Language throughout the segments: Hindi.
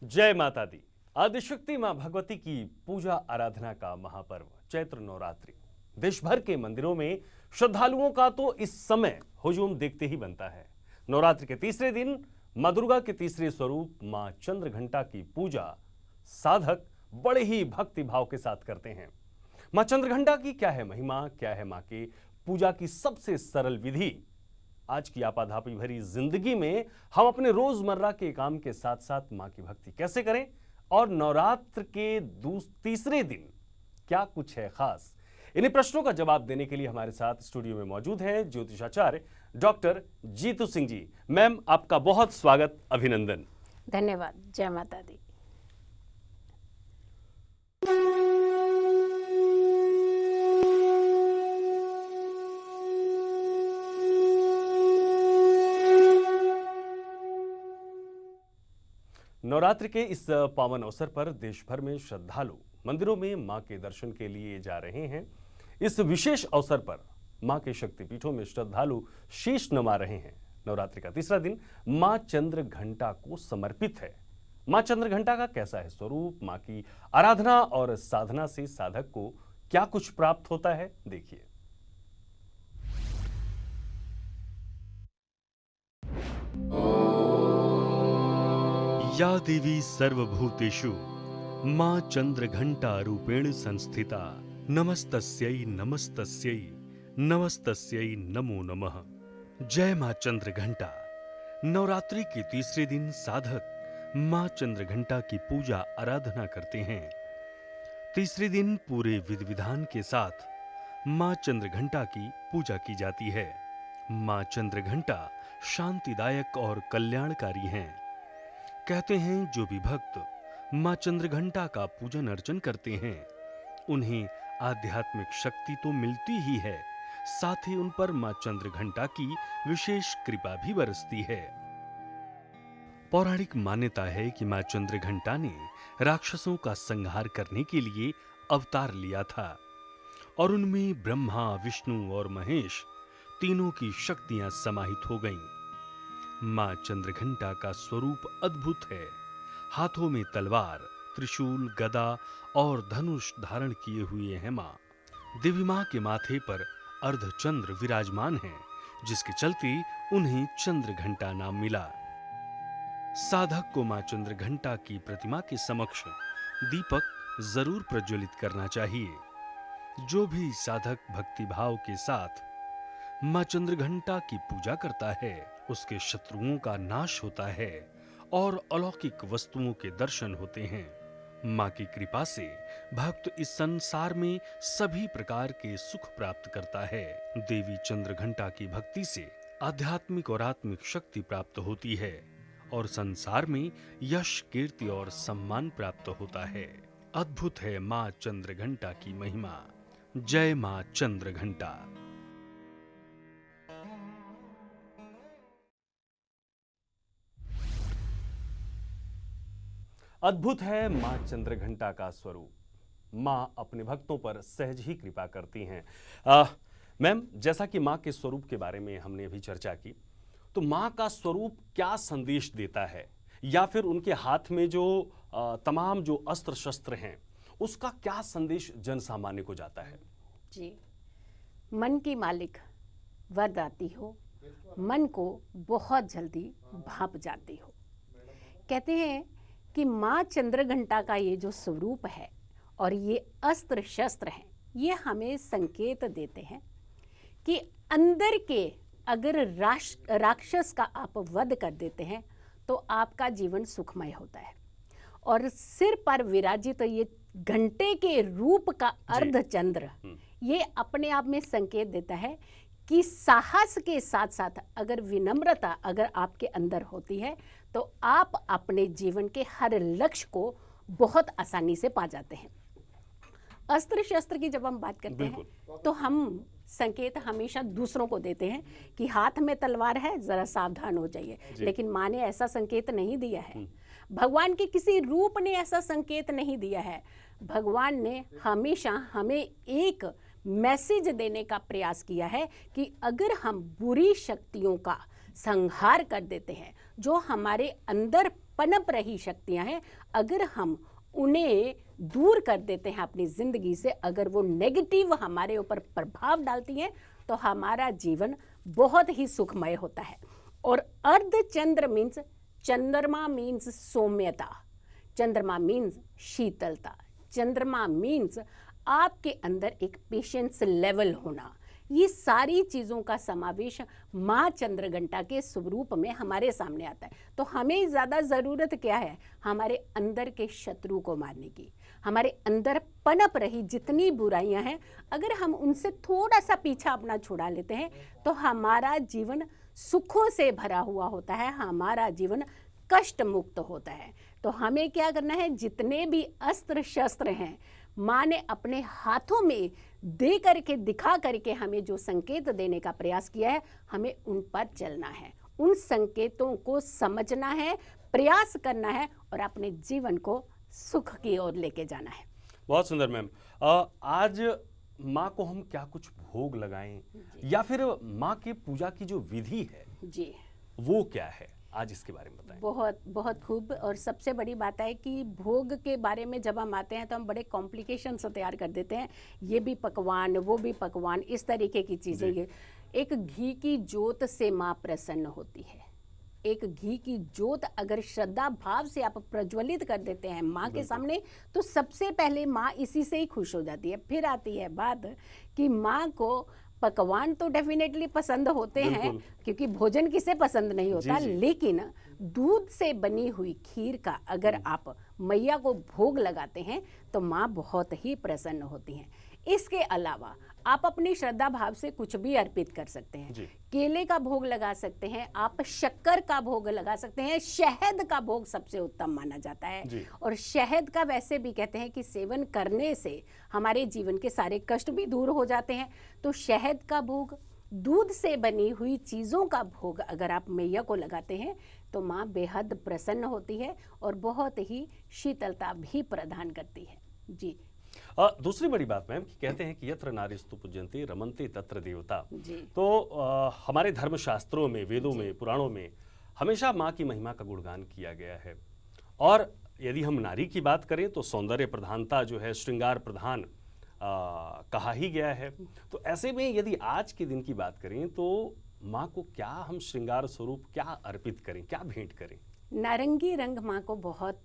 जय माता दी। आदिशक्ति मां भगवती की पूजा आराधना का महापर्व चैत्र नवरात्रि देश भर के मंदिरों में श्रद्धालुओं का तो इस समय हुजूम देखते ही बनता है। नवरात्रि के तीसरे दिन मां दुर्गा के तीसरे स्वरूप मां चंद्रघंटा की पूजा साधक बड़े ही भक्ति भाव के साथ करते हैं। मां चंद्रघंटा की क्या है महिमा, क्या है मां की पूजा की सबसे सरल विधि। आज की आपाधापी भरी जिंदगी में हम अपने रोजमर्रा के काम के साथ साथ मां की भक्ति कैसे करें और नवरात्र के तीसरे दिन क्या कुछ है खास। इन्हीं प्रश्नों का जवाब देने के लिए हमारे साथ स्टूडियो में मौजूद हैं ज्योतिषाचार्य डॉक्टर जीतू सिंह जी। मैम, आपका बहुत स्वागत, अभिनंदन। धन्यवाद। जय माता दी। नवरात्रि के इस पावन अवसर पर देश भर में श्रद्धालु मंदिरों में मां के दर्शन के लिए जा रहे हैं। इस विशेष अवसर पर मां के शक्तिपीठों में श्रद्धालु शीश नवा रहे हैं। नवरात्रि का तीसरा दिन मां चंद्रघंटा को समर्पित है। मां चंद्रघंटा का कैसा है स्वरूप, मां की आराधना और साधना से साधक को क्या कुछ प्राप्त होता है, देखिए। या देवी सर्वभूतेषु मां चंद्रघंटा रूपेण संस्थिता नमस्तस्यै नमस्तस्यै नमस्तस्यै नमो नमः। जय मां चंद्रघंटा। नवरात्रि के तीसरे दिन साधक मां चंद्रघंटा की पूजा आराधना करते हैं। तीसरे दिन पूरे विधि विधान के साथ मां चंद्रघंटा की पूजा की जाती है। मां चंद्रघंटा शांतिदायक और कल्याणकारी हैं। कहते हैं जो भी भक्त मां चंद्रघंटा का पूजन अर्चन करते हैं उन्हें आध्यात्मिक शक्ति तो मिलती ही है, साथ ही उन पर मां चंद्रघंटा की विशेष कृपा भी बरसती है। पौराणिक मान्यता है कि मां चंद्रघंटा ने राक्षसों का संहार करने के लिए अवतार लिया था और उनमें ब्रह्मा, विष्णु और महेश तीनों की शक्तियां समाहित हो गईं। मां चंद्रघंटा का स्वरूप अद्भुत है। हाथों में तलवार, त्रिशूल, गदा और धनुष धारण किए हुए हैं मां। देवी मां के माथे पर अर्धचंद्र विराजमान है, जिसके चलते उन्हें चंद्रघंटा नाम मिला। साधक को मां चंद्रघंटा की प्रतिमा के समक्ष दीपक जरूर प्रज्वलित करना चाहिए। जो भी साधक भक्ति भाव के साथ मां चंद्रघंटा की पूजा करता है उसके शत्रुओं का नाश होता है और अलौकिक वस्तुओं के दर्शन होते हैं। मां की कृपा से भक्त इस संसार में सभी प्रकार के सुख प्राप्त करता है। देवी चंद्रघंटा की भक्ति से आध्यात्मिक और आत्मिक शक्ति प्राप्त होती है और संसार में यश, कीर्ति और सम्मान प्राप्त होता है। अद्भुत है मां चंद्रघंटा की महिमा। जय मां चंद्रघंटा। अद्भुत है मां चंद्रघंटा का स्वरूप। मां अपने भक्तों पर सहज ही कृपा करती हैं। मैम, जैसा कि मां के स्वरूप के बारे में हमने अभी चर्चा की, तो मां का स्वरूप क्या संदेश देता है, या फिर उनके हाथ में जो तमाम जो अस्त्र शस्त्र हैं उसका क्या संदेश जन सामान्य को जाता है? जी, मन की मालिक वरदाती हो, मन को बहुत जल्दी भाप जाती हो। कहते हैं कि मां चंद्रघंटा का ये जो स्वरूप है और ये अस्त्र शस्त्र हैं, ये हमें संकेत देते हैं कि अंदर के अगर राक्षस का आप वध कर देते हैं तो आपका जीवन सुखमय होता है। और सिर पर विराजित तो ये घंटे के रूप का अर्धचंद्र, ये अपने आप में संकेत देता है कि साहस के साथ साथ अगर विनम्रता अगर आपके अंदर होती है तो आप अपने जीवन के हर लक्ष्य को बहुत आसानी से पा जाते हैं। अस्त्र शस्त्र की जब हम बात करते हैं तो हम संकेत हमेशा दूसरों को देते हैं कि हाथ में तलवार है, जरा सावधान हो जाइए, लेकिन मां ने ऐसा संकेत नहीं दिया है। भगवान के किसी रूप ने ऐसा संकेत नहीं दिया है। भगवान ने हमेशा हमें एक मैसेज देने का प्रयास किया है कि अगर हम बुरी शक्तियों का संहार कर देते हैं, जो हमारे अंदर पनप रही शक्तियां हैं, अगर हम उन्हें दूर कर देते हैं अपनी जिंदगी से, अगर वो नेगेटिव हमारे ऊपर प्रभाव डालती हैं, तो हमारा जीवन बहुत ही सुखमय होता है। और अर्धचंद्र मीन्स, चंद्रमा मीन्स सौम्यता, चंद्रमा मीन्स शीतलता, चंद्रमा मीन्स आपके अंदर एक पेशेंस लेवल होना। ये सारी चीज़ों का समावेश माँ चंद्रघंटा के स्वरूप में हमारे सामने आता है। तो हमें ज़्यादा ज़रूरत क्या है? हमारे अंदर के शत्रु को मारने की। हमारे अंदर पनप रही जितनी बुराइयां हैं, अगर हम उनसे थोड़ा सा पीछा अपना छुड़ा लेते हैं, तो हमारा जीवन सुखों से भरा हुआ होता है, हमारा जीवन कष्ट मुक्त होता है। तो हमें क्या करना है? जितने भी अस्त्र शस्त्र हैं, माँ ने अपने हाथों में दे करके, दिखा करके हमें जो संकेत देने का प्रयास किया है, हमें उन पर चलना है, उन संकेतों को समझना है, प्रयास करना है और अपने जीवन को सुख की ओर लेके जाना है। बहुत सुंदर मैम। आज माँ को हम क्या कुछ भोग लगाएं, या फिर माँ के पूजा की जो विधि है जी, वो क्या है? आज इसके बारे में बताएं। बहुत बहुत खूब। और सबसे बड़ी बात है कि भोग के बारे में जब हम आते हैं तो हम बड़े कॉम्प्लिकेशंस तैयार कर देते हैं, ये भी पकवान, वो भी पकवान, इस तरीके की चीज़ें। एक घी की जोत से माँ प्रसन्न होती है। एक घी की जोत अगर श्रद्धा भाव से आप प्रज्वलित कर देते हैं माँ के सामने, तो सबसे पहले माँ इसी से ही खुश हो जाती है। फिर आती है बात कि माँ को पकवान तो डेफिनेटली पसंद होते हैं, क्योंकि भोजन किसे पसंद नहीं होता, लेकिन दूध से बनी हुई खीर का अगर आप मैया को भोग लगाते हैं तो माँ बहुत ही प्रसन्न होती हैं। इसके अलावा आप अपनी श्रद्धा भाव से कुछ भी अर्पित कर सकते हैं। केले का भोग लगा सकते हैं, आप शक्कर का भोग लगा सकते हैं, शहद का भोग सबसे उत्तम माना जाता है। और शहद का वैसे भी कहते हैं कि सेवन करने से हमारे जीवन के सारे कष्ट भी दूर हो जाते हैं। तो शहद का भोग, दूध से बनी हुई चीज़ों का भोग अगर आप मैया को लगाते हैं तो माँ बेहद प्रसन्न होती है और बहुत ही शीतलता भी प्रदान करती है। जी। दूसरी बड़ी बात मैम कि कहते हैं कि यत्र नारीस्तु पूज्यन्ते रमन्ते तत्र देवता। तो हमारे धर्मशास्त्रों में, वेदों में, पुराणों में हमेशा माँ की महिमा का गुणगान किया गया है। और यदि हम नारी की बात करें तो सौंदर्य प्रधानता जो है, श्रृंगार प्रधान कहा ही गया है। तो ऐसे में यदि आज के दिन की बात करें तो माँ को क्या हम श्रृंगार स्वरूप क्या अर्पित करें, क्या भेंट करें? नारंगी रंग माँ को बहुत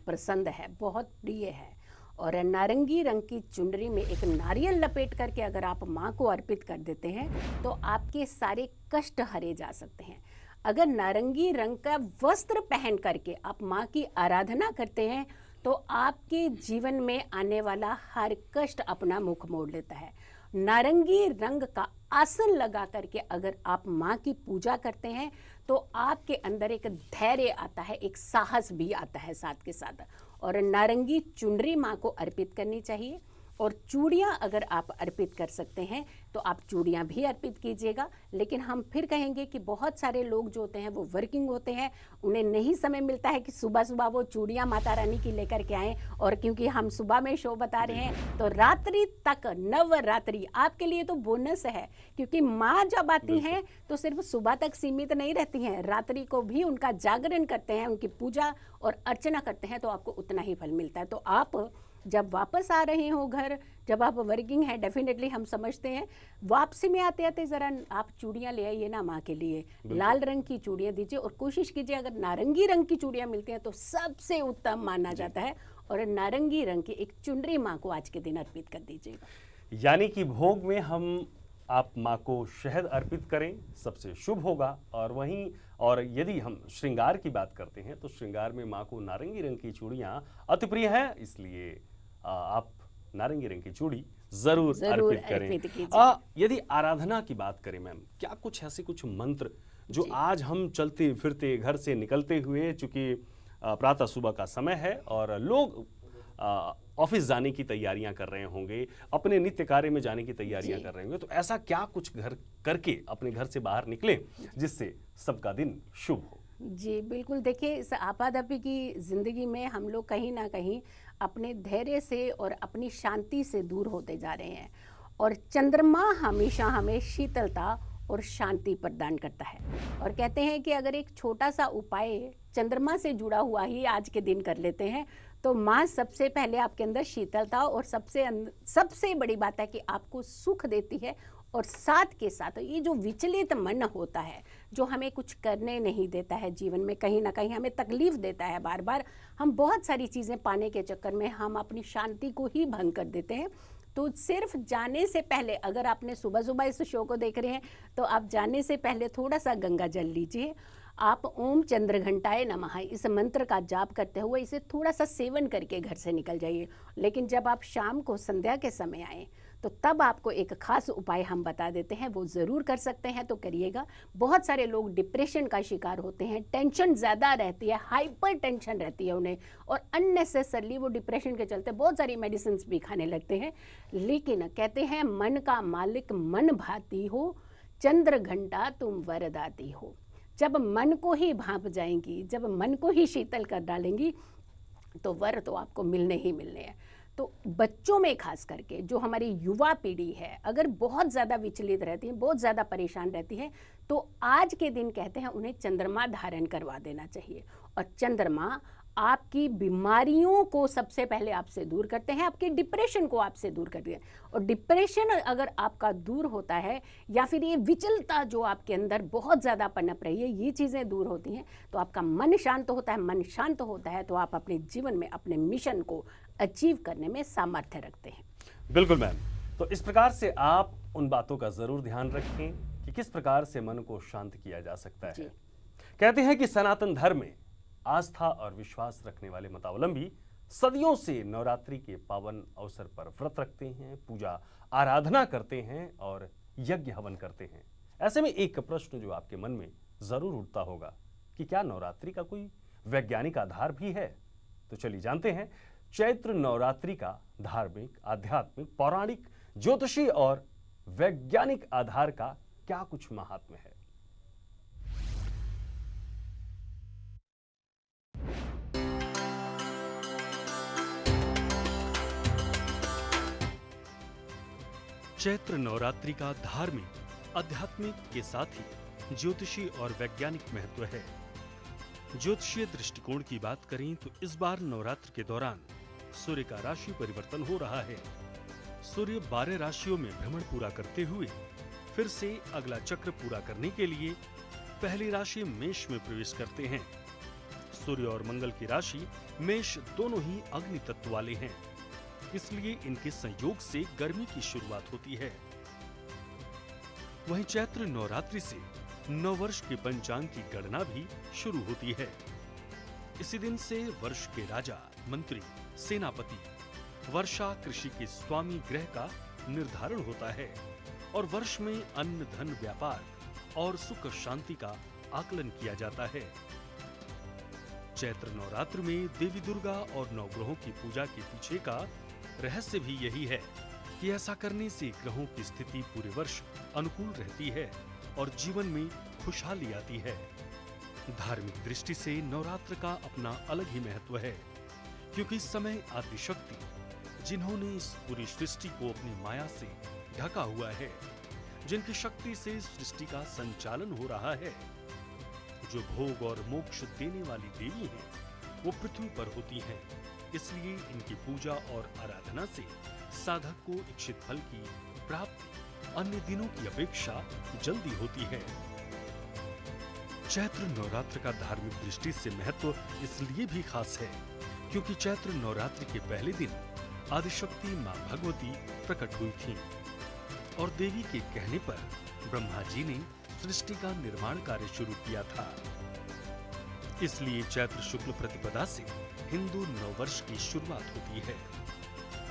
पसंद है, बहुत प्रिय है। और नारंगी रंग की चुनरी में एक नारियल लपेट करके अगर आप माँ को अर्पित कर देते हैं तो आपके सारे कष्ट हरे जा सकते हैं। अगर नारंगी रंग का वस्त्र पहन करके आप माँ की आराधना करते हैं तो आपके जीवन में आने वाला हर कष्ट अपना मुख मोड़ लेता है। नारंगी रंग का आसन लगा करके अगर आप माँ की पूजा करते हैं तो आपके अंदर एक धैर्य आता है, एक साहस भी आता है साथ के साथ। और नारंगी चुनरी माँ को अर्पित करनी चाहिए। और चूड़ियाँ अगर आप अर्पित कर सकते हैं तो आप चूड़ियाँ भी अर्पित कीजिएगा। लेकिन हम फिर कहेंगे कि बहुत सारे लोग जो होते हैं वो वर्किंग होते हैं, उन्हें नहीं समय मिलता है कि सुबह सुबह वो चूड़ियाँ माता रानी की लेकर के आएँ। और क्योंकि हम सुबह में शो बता रहे हैं तो रात्रि तक, नवरात्रि आपके लिए तो बोनस है, क्योंकि माँ जब आती हैं तो सिर्फ सुबह तक सीमित नहीं रहती हैं, रात्रि को भी उनका जागरण करते हैं, उनकी पूजा और अर्चना करते हैं तो आपको उतना ही फल मिलता है। तो आप जब वापस आ रहे हो घर, जब आप वर्किंग है, डेफिनेटली हम समझते हैं, वापसी में आते आते ज़रा आप चूड़ियाँ ले आइए ना माँ के लिए, लाल रंग की चूड़ियाँ दीजिए। और कोशिश कीजिए अगर नारंगी रंग की चूड़ियाँ मिलती हैं तो सबसे उत्तम माना जाता है। और नारंगी रंग की एक चुनरी माँ को आज के दिन अर्पित कर दीजिएगा। यानी कि भोग में हम आप माँ को शहद अर्पित करें, सबसे शुभ होगा। और यदि हम श्रृंगार की बात करते हैं तो श्रृंगार में माँ को नारंगी रंग की चूड़ियाँ अति प्रिय है, इसलिए आप नारंगी रंग की चूड़ी जरूर अर्पित करें। यदि आराधना की बात करें मैम, क्या कुछ ऐसे कुछ मंत्र जो आज हम चलते फिरते घर से निकलते हुए, चूंकि प्रातः सुबह का समय है और लोग ऑफिस जाने की तैयारियां कर रहे होंगे, अपने नित्य कार्य में जाने की तैयारियां कर रहे होंगे, तो ऐसा क्या कुछ घर करके अपने घर से बाहर निकले जिससे सबका दिन शुभ हो? जी बिल्कुल। देखिए, इस आपाधापी की ज़िंदगी में हम लोग कहीं ना कहीं अपने धैर्य से और अपनी शांति से दूर होते जा रहे हैं। और चंद्रमा हमेशा हमें शीतलता और शांति प्रदान करता है। और कहते हैं कि अगर एक छोटा सा उपाय चंद्रमा से जुड़ा हुआ ही आज के दिन कर लेते हैं तो माँ सबसे पहले आपके अंदर शीतलता और सबसे बड़ी बात है कि आपको सुख देती है। और साथ के साथ ये जो विचलित मन होता है, जो हमें कुछ करने नहीं देता है, जीवन में कहीं ना कहीं हमें तकलीफ देता है, बार बार हम बहुत सारी चीज़ें पाने के चक्कर में हम अपनी शांति को ही भंग कर देते हैं। तो सिर्फ जाने से पहले, अगर आपने सुबह सुबह इस शो को देख रहे हैं तो आप जाने से पहले थोड़ा सा गंगा जल लीजिए। आप ओम चंद्रघंटाय नमः इस मंत्र का जाप करते हुए इसे थोड़ा सा सेवन करके घर से निकल जाइए। लेकिन जब आप शाम को संध्या के समय आएँ तो तब आपको एक खास उपाय हम बता देते हैं, वो ज़रूर कर सकते हैं तो करिएगा। बहुत सारे लोग डिप्रेशन का शिकार होते हैं, टेंशन ज़्यादा रहती है, हाइपर टेंशन रहती है उन्हें, और अननेसेसरली वो डिप्रेशन के चलते बहुत सारी मेडिसिन भी खाने लगते हैं। लेकिन कहते हैं मन का मालिक मन भाती हो, चंद्र घंटा तुम वरदाती हो। जब मन को ही भांप जाएंगी, जब मन को ही शीतल कर डालेंगी तो वर तो आपको मिलने ही मिलने हैं। तो बच्चों में खास करके जो हमारी युवा पीढ़ी है, अगर बहुत ज़्यादा विचलित रहती है, बहुत ज़्यादा परेशान रहती है, तो आज के दिन कहते हैं उन्हें चंद्रमा धारण करवा देना चाहिए। और चंद्रमा आपकी बीमारियों को सबसे पहले आपसे दूर करते हैं, आपके डिप्रेशन को आपसे दूर करते हैं। और डिप्रेशन अगर आपका दूर होता है, या फिर ये विचलता जो आपके अंदर बहुत ज़्यादा पनप रही है, ये चीज़ें दूर होती हैं तो आपका मन शांत होता है। मन शांत होता है तो आप अपने जीवन में अपने मिशन को अचीव करने में सामर्थ्य रखते हैं। बिल्कुल मैम। तो इस प्रकार से आप उन बातों का जरूर ध्यान रखें कि किस प्रकार से मन को शांत किया जा सकता है। कहते हैं कि सनातन धर्म में आस्था और विश्वास रखने वाले मतावलंबी सदियों से नवरात्रि के पावन अवसर पर व्रत रखते हैं, पूजा आराधना करते हैं और यज्ञ हवन करते हैं। ऐसे में एक प्रश्न जो आपके मन में जरूर उठता होगा कि क्या नवरात्रि का कोई वैज्ञानिक आधार भी है? तो चलिए जानते हैं चैत्र नवरात्रि का धार्मिक, आध्यात्मिक, पौराणिक, ज्योतिषी और वैज्ञानिक आधार का क्या कुछ महात्म्य है। चैत्र नवरात्रि का धार्मिक, आध्यात्मिक के साथ ही ज्योतिषी और वैज्ञानिक महत्व है। ज्योतिषीय दृष्टिकोण की बात करें तो इस बार नवरात्र के दौरान सूर्य का राशि परिवर्तन हो रहा है। सूर्य 12 राशियों में भ्रमण पूरा करते हुए फिर से अगला चक्र पूरा करने के लिए पहली राशि मेष में प्रवेश करते हैं। सूर्य और मंगल की राशि मेष दोनों ही अग्नि तत्व वाले हैं, इसलिए इनके संयोग से गर्मी की शुरुआत होती है। वहीं चैत्र नवरात्रि से नववर्ष के पंचांग की गणना भी शुरू होती है। इसी दिन से वर्ष के राजा, मंत्री, सेनापति, वर्षा, कृषि के स्वामी ग्रह का निर्धारण होता है और वर्ष में अन्न, धन, व्यापार और सुख शांति का आकलन किया जाता है। चैत्र नवरात्र में देवी दुर्गा और नवग्रहों की पूजा के पीछे का रहस्य भी यही है कि ऐसा करने से ग्रहों की स्थिति पूरे वर्ष अनुकूल रहती है और जीवन में खुशहाली आती है। धार्मिक दृष्टि से नवरात्र का अपना अलग ही महत्व है, क्योंकि इस समय आदिशक्ति, जिन्होंने इस पूरी सृष्टि को अपनी माया से ढका हुआ है, जिनकी शक्ति से सृष्टि का संचालन हो रहा है, जो भोग और मोक्ष देने वाली देवी हैं, वो पृथ्वी पर होती हैं। इसलिए इनकी पूजा और आराधना से साधक को इच्छित फल की प्राप्ति अन्य दिनों की अपेक्षा जल्दी होती है। चैत्र नवरात्र का धार्मिक दृष्टि से महत्व इसलिए भी खास है क्योंकि चैत्र नवरात्र के पहले दिन आदिशक्ति मां भगवती प्रकट हुई थीं और देवी के कहने पर ब्रह्मा जी ने सृष्टि का निर्माण कार्य शुरू किया था। इसलिए चैत्र शुक्ल प्रतिपदा से हिंदू नववर्ष की शुरुआत होती है।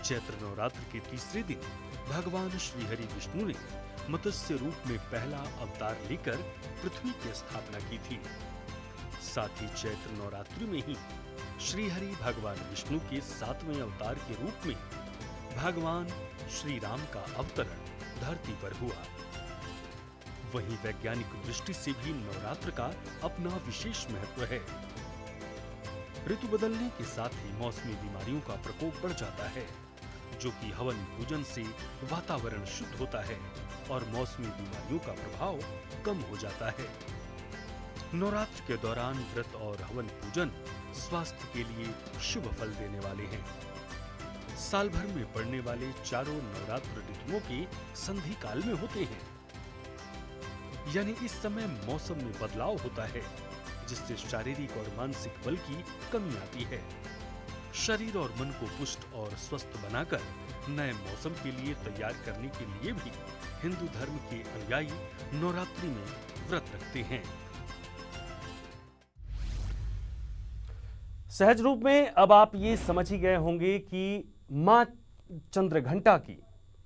चैत्र नवरात्र के तीसरे दिन भगवान श्री हरि विष्णु ने मत्स्य रूप में पहला अवतार लेकर पृथ्वी की स्थापना की थी। साथ ही चैत्र नवरात्रि में ही श्री हरि भगवान विष्णु के 7वें अवतार के रूप में भगवान श्री राम का अवतरण धरती पर हुआ। वहीं वैज्ञानिक दृष्टि से भी नवरात्र का अपना विशेष महत्व है। ऋतु बदलने के साथ ही मौसमी बीमारियों का प्रकोप बढ़ जाता है, जो कि हवन पूजन से वातावरण शुद्ध होता है और मौसमी बीमारियों का प्रभाव कम हो जाता है। नवरात्र के दौरान व्रत और हवन पूजन स्वास्थ्य के लिए शुभ फल देने वाले हैं। साल भर में पड़ने वाले चारों नवरात्र ऋतुओं के संधि काल में होते हैं, यानी इस समय मौसम में बदलाव होता है, जिससे शारीरिक और मानसिक बल की कमी आती है। शरीर और मन को पुष्ट और स्वस्थ बनाकर नए मौसम के लिए तैयार करने के लिए भी हिंदू धर्म के अनुयायी नवरात्रि में व्रत रखते हैं। सहज रूप में अब आप ये समझ ही गए होंगे कि मां चंद्रघंटा की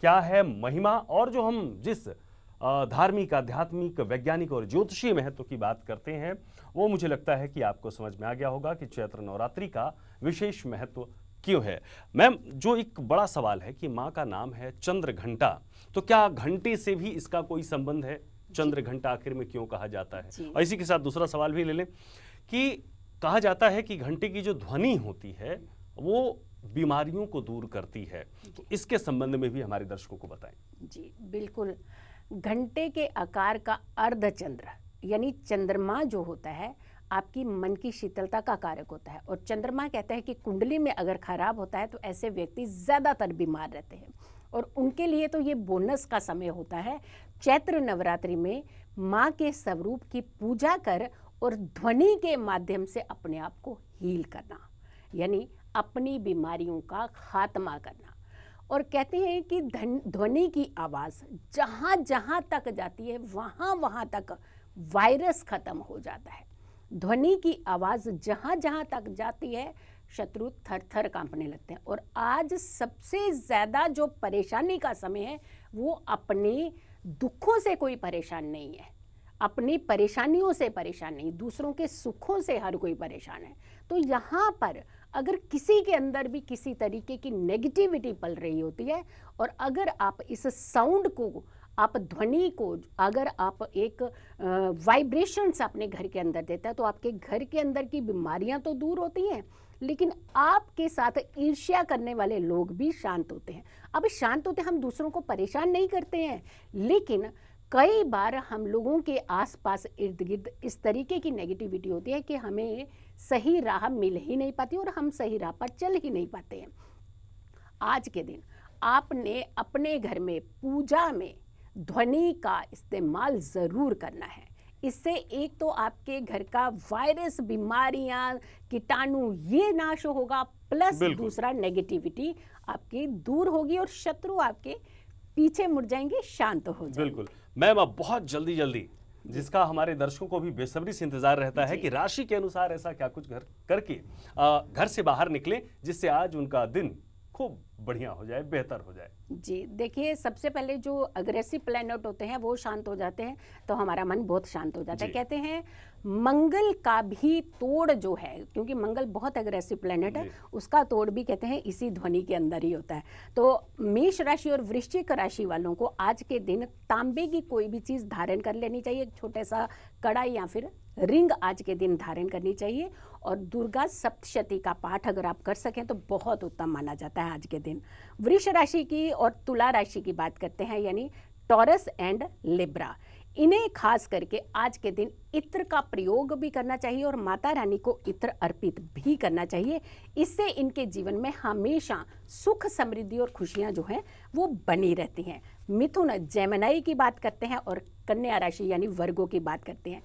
क्या है महिमा, और जो हम जिस धार्मिक, आध्यात्मिक, वैज्ञानिक और ज्योतिषीय महत्व की बात करते हैं, वो मुझे लगता है कि आपको समझ में आ गया होगा कि चैत्र नवरात्रि का विशेष महत्व क्यों है। मैम, जो एक बड़ा सवाल है कि माँ का नाम है चंद्रघंटा, तो क्या घंटे से भी इसका कोई संबंध है? चंद्रघंटा आखिर में क्यों कहा जाता है? और इसी के साथ दूसरा सवाल भी ले लें कि कहा जाता है कि घंटे की जो ध्वनि होती है वो बीमारियों को दूर करती है, तो इसके संबंध में भी हमारे दर्शकों को बताएं। जी बिल्कुल। घंटे के आकार का अर्धचंद्र यानी चंद्रमा जो होता है आपकी मन की शीतलता का कारक होता है, और चंद्रमा कहते हैं कि कुंडली में अगर खराब होता है तो ऐसे व्यक्ति ज़्यादातर बीमार रहते हैं, और उनके लिए तो ये बोनस का समय होता है चैत्र नवरात्रि में माँ के स्वरूप की पूजा कर और ध्वनि के माध्यम से अपने आप को हील करना, यानी अपनी बीमारियों का खात्मा करना। और कहते हैं कि ध्वनि की आवाज़ जहाँ जहाँ तक जाती है वहाँ वहाँ तक वायरस खत्म हो जाता है। ध्वनि की आवाज़ जहाँ जहाँ तक जाती है शत्रु थर थर कांपने लगते हैं। और आज सबसे ज़्यादा जो परेशानी का समय है वो अपने दुखों से कोई परेशान नहीं है, अपनी परेशानियों से परेशान नहीं, दूसरों के सुखों से हर कोई परेशान है। तो यहाँ पर अगर किसी के अंदर भी किसी तरीके की नेगेटिविटी पल रही होती है, और अगर आप इस साउंड को, आप ध्वनि को अगर आप एक वाइब्रेशंस अपने घर के अंदर देता है, तो आपके घर के अंदर की बीमारियां तो दूर होती हैं, लेकिन आपके साथ ईर्ष्या करने वाले लोग भी शांत होते हैं। अब शांत होते हम दूसरों को परेशान नहीं करते हैं, लेकिन कई बार हम लोगों के आसपास इर्द गिर्द इस तरीके की नेगेटिविटी होती है कि हमें सही राह मिल ही नहीं पाती और हम सही राह पर चल ही नहीं पाते हैं। आज के दिन आपने अपने घर में पूजा में ध्वनि का इस्तेमाल ज़रूर करना है। इससे एक तो आपके घर का वायरस, बीमारियां, कीटाणु ये नाश होगा, प्लस दूसरा नेगेटिविटी आपकी दूर होगी और शत्रु आपके पीछे मुड़ जाएंगे, शांत हो जाएंगे। बिल्कुल मैम, अब बहुत जल्दी जिसका हमारे दर्शकों को भी बेसब्री से इंतजार रहता है कि राशि के अनुसार ऐसा क्या कुछ करके घर से बाहर निकले जिससे आज उनका दिन खूब बढ़िया हो जाए, बेहतर हो जाए। जी देखिए, सबसे पहले जो अग्रेसिव प्लैनेट होते हैं वो शांत हो जाते हैं तो हमारा मन बहुत शांत हो जाता है। कहते हैं मंगल का भी तोड़ जो है, क्योंकि मंगल बहुत अग्रेसिव प्लैनेट है, उसका तोड़ भी कहते हैं इसी ध्वनि के अंदर ही होता है। तो मेष राशि और वृश्चिक राशि वालों को आज के दिन तांबे की कोई भी चीज़ धारण कर लेनी चाहिए, एक छोटा सा कड़ा या फिर रिंग आज के दिन धारण करनी चाहिए, और दुर्गा सप्तशती का पाठ अगर आप कर सकें तो बहुत उत्तम माना जाता है आज के दिन। वृष राशि की और तुला राशि की बात करते हैं, यानी टॉरस एंड लिब्रा, इन्हें खास करके आज के दिन इत्र का प्रयोग भी करना चाहिए और माता रानी को इत्र अर्पित भी करना चाहिए। इससे इनके जीवन में हमेशा सुख, समृद्धि और खुशियां जो हैं वो बनी रहती हैं। मिथुन, जेमिनी की बात करते हैं, और कन्या राशि यानी वर्गो की बात करते हैं।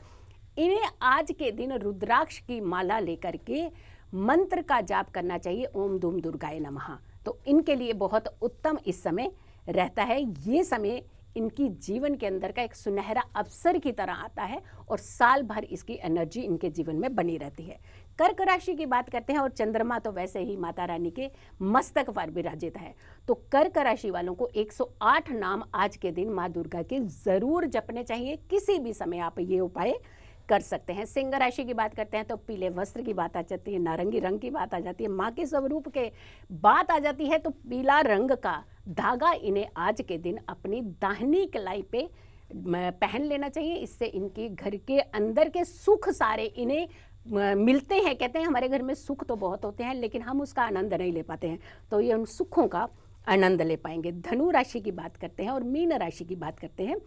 इन्हें आज के दिन रुद्राक्ष की माला लेकर के मंत्र का जाप करना चाहिए, ओम धूम दुर्गाय नमः। तो इनके लिए बहुत उत्तम इस समय रहता है। ये समय इनकी जीवन के अंदर का एक सुनहरा अवसर की तरह आता है और साल भर इसकी एनर्जी इनके जीवन में बनी रहती है। कर्क राशि की बात करते हैं, और चंद्रमा तो वैसे ही माता रानी के मस्तक पर विराजित है। तो कर्क राशि वालों को 108 नाम आज के दिन माँ दुर्गा के जरूर जपने चाहिए। किसी भी समय आप ये उपाय कर सकते हैं। सिंह राशि की बात करते हैं तो पीले वस्त्र की बात आ जाती है, नारंगी रंग की बात आ जाती है, माँ के स्वरूप के बात आ जाती है, तो पीला रंग का धागा इन्हें आज के दिन अपनी दाहिनी कलाई पे पहन लेना चाहिए। इससे इनके घर के अंदर के सुख सारे इन्हें मिलते हैं। कहते हैं हमारे घर में सुख तो बहुत होते हैं लेकिन हम उसका आनंद नहीं ले पाते हैं, तो ये उन सुखों का आनंद ले पाएंगे। धनु राशि की बात करते हैं और मीन राशि की बात करते हैं।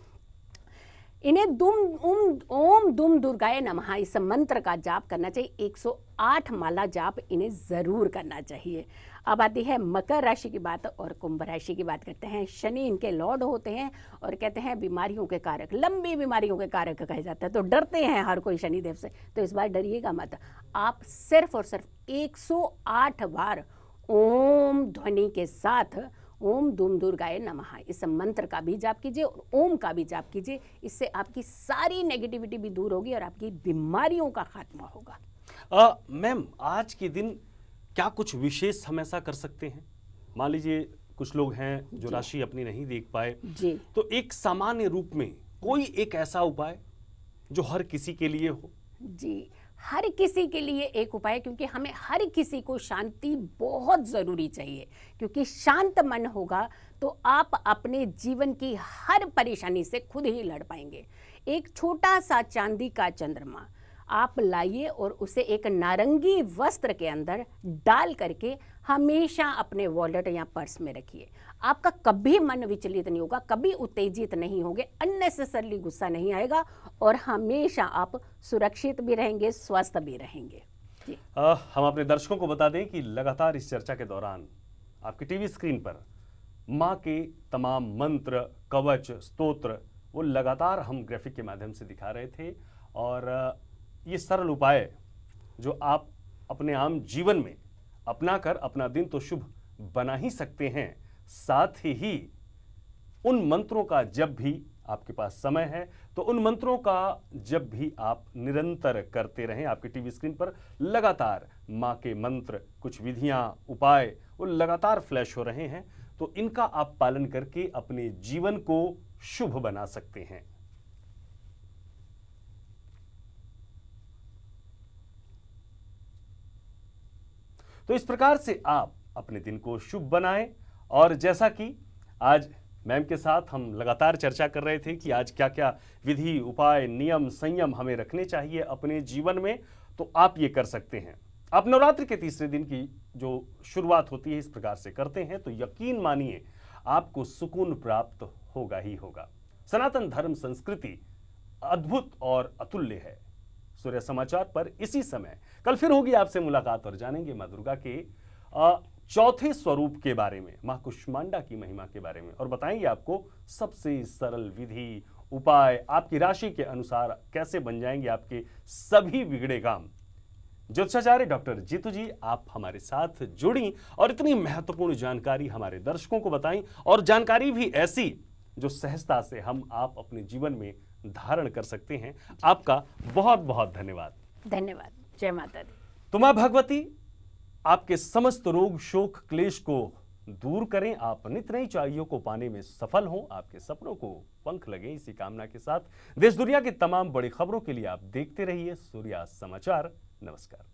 इन्हें ओम दुम दुर्गाय नमः इस मंत्र का जाप करना चाहिए। 108 माला जाप इन्हें ज़रूर करना चाहिए। अब आती है मकर राशि की बात और कुंभ राशि की बात करते हैं। शनि इनके लॉर्ड होते हैं और कहते हैं बीमारियों के कारक, लंबी बीमारियों के कारक कहे जाते हैं, तो डरते हैं हर कोई शनिदेव से। तो इस बार डरिएगा मत। आप सिर्फ और सिर्फ 108 बार ओम ध्वनि के साथ ओम दुम दुर्गाय नमः इस मंत्र का भी जाप कीजिए और ओम का भी जाप कीजिए। इससे आपकी सारी नेगेटिविटी भी दूर होगी और आपकी बीमारियों का खात्मा होगा। मैम, आज के दिन क्या कुछ विशेष हम ऐसा कर सकते हैं? मान लीजिए कुछ लोग हैं जो राशि अपनी नहीं देख पाए जी, तो एक सामान्य रूप में कोई एक ऐसा उपाय जो हर किसी के लिए हो? जी, हर किसी के लिए एक उपाय, क्योंकि हमें हर किसी को शांति बहुत ज़रूरी चाहिए, क्योंकि शांत मन होगा तो आप अपने जीवन की हर परेशानी से खुद ही लड़ पाएंगे। एक छोटा सा चांदी का चंद्रमा आप लाइए और उसे एक नारंगी वस्त्र के अंदर डाल करके हमेशा अपने वॉलेट या पर्स में रखिए। आपका कभी मन विचलित नहीं होगा, कभी उत्तेजित नहीं होंगे, अननेसेसरली गुस्सा नहीं आएगा और हमेशा आप सुरक्षित भी रहेंगे, स्वस्थ भी रहेंगे। जी। हम अपने दर्शकों को बता दें कि लगातार इस चर्चा के दौरान आपकी टीवी स्क्रीन पर माँ के तमाम मंत्र, कवच, स्तोत्र वो लगातार हम ग्राफिक के माध्यम से दिखा रहे थे और ये सरल उपाय जो आप अपने आम जीवन में अपना कर अपना दिन तो शुभ बना ही सकते हैं, साथ ही उन मंत्रों का जब भी आपके पास समय है तो उन मंत्रों का जब भी आप निरंतर करते रहें। आपकी टीवी स्क्रीन पर लगातार माँ के मंत्र, कुछ विधियां, उपाय वो लगातार फ्लैश हो रहे हैं, तो इनका आप पालन करके अपने जीवन को शुभ बना सकते हैं। तो इस प्रकार से आप अपने दिन को शुभ बनाएं और जैसा कि आज मैम के साथ हम लगातार चर्चा कर रहे थे कि आज क्या क्या विधि, उपाय, नियम, संयम हमें रखने चाहिए अपने जीवन में, तो आप ये कर सकते हैं। आप नवरात्रि के तीसरे दिन की जो शुरुआत होती है इस प्रकार से करते हैं तो यकीन मानिए आपको सुकून प्राप्त होगा ही होगा। सनातन धर्म संस्कृति अद्भुत और अतुल्य है। सूर्य समाचार पर इसी समय कल फिर होगी आपसे मुलाकात और जानेंगे मां दुर्गा के चौथे स्वरूप के बारे में, मां कुष्मांडा की महिमा के बारे में, और बताएंगे आपको सबसे सरल विधि, उपाय आपकी राशि के अनुसार कैसे बन जाएंगे आपके सभी बिगड़े काम। ज्योतिषाचार्य डॉक्टर जीतू जी, आप हमारे साथ जुड़ी और इतनी महत्वपूर्ण जानकारी हमारे दर्शकों को बताई, और जानकारी भी ऐसी जो सहजता से हम आप अपने जीवन में धारण कर सकते हैं। आपका बहुत बहुत धन्यवाद। धन्यवाद। जय माता दी। तो मां भगवती आपके समस्त रोग, शोक, क्लेश को दूर करें, आप नित नई चाहियों को पाने में सफल हों, आपके सपनों को पंख लगे, इसी कामना के साथ देश दुनिया की तमाम बड़ी खबरों के लिए आप देखते रहिए सूर्यास्त समाचार। नमस्कार।